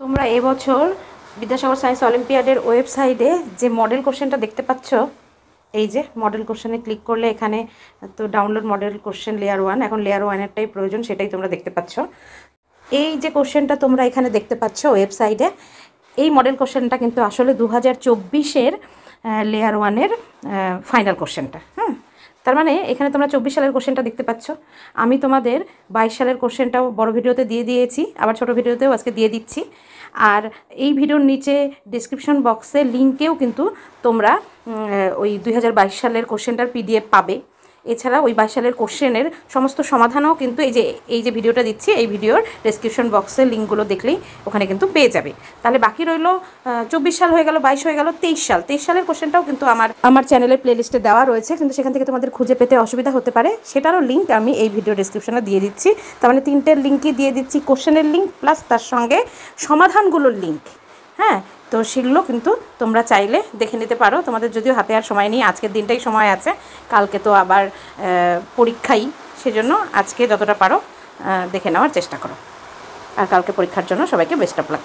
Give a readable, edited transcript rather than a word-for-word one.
তোমরা এবছর বিদ্যাসাগর সায়েন্স অলিম্পিয়াডের ওয়েবসাইটে যে মডেল কোশ্চেনটা দেখতে পাচ্ছ, এই যে মডেল কোশ্চেনে ক্লিক করলে এখানে তো ডাউনলোড মডেল কোশ্চেন লেয়ার 1, এখন লেয়ার 1-এরটাই প্রয়োজন, সেটাই তোমরা দেখতে পাচ্ছ। এই যে কোশ্চেনটা তোমরা এখানে দেখতে পাচ্ছ ওয়েবসাইটে, এই মডেল কোশ্চেনটা কিন্তু আসলে 2024-এর লেয়ার 1-এর ফাইনাল কোশ্চেনটা। হ্যাঁ, তার মানে এখানে তোমরা 24 সালের কোশ্চেনটা দেখতে পাচ্ছ। আমি তোমাদের 22 সালের কোশ্চেনটাও বড় ভিডিওতে দিয়ে দিয়েছি, আবার ছোট ভিডিওতেও আজকে দিয়ে দিচ্ছি। আর এই ভিডিওর নিচে ডিসক্রিপশন বক্সে লিঙ্কেও কিন্তু তোমরা ওই 2022 সালের কোশ্চেনটার PDF পাবে। এছাড়া ওই 22 সালের কোশ্চেনের সমস্ত সমাধানও কিন্তু এই যে ভিডিওটা দিচ্ছি, এই ভিডিওর ডেসক্রিপশন বক্সে লিঙ্কগুলো দেখলেই ওখানে কিন্তু পেয়ে যাবে। তাহলে বাকি রইল 24 সাল হয়ে গেল, 22 হয়ে গেল, 23 সালের কোশ্চেনটাও কিন্তু আমার চ্যানেলের প্লেলিস্টে দেওয়া রয়েছে, কিন্তু সেখান থেকে তোমাদের খুঁজে পেতে অসুবিধা হতে পারে, সেটারও লিঙ্ক আমি এই ভিডিও ডেসক্রিপশনে দিয়ে দিচ্ছি। তার মানে 3টের লিঙ্কই দিয়ে দিচ্ছি, কোশ্চেনের লিঙ্ক প্লাস তার সঙ্গে সমাধানগুলোর লিঙ্ক। হ্যাঁ, তো সেগুলো কিন্তু তোমরা চাইলে দেখে নিতে পারো। তোমাদের যদিও হাতে আর সময় নেই, আজকের দিনটাই সময় আছে, কালকে তো আবার পরীক্ষাই, সেজন্য আজকে যতটা পারো দেখে নেওয়ার চেষ্টা করো। আর কালকে পরীক্ষার জন্য সবাইকে বেস্ট অফ লাক।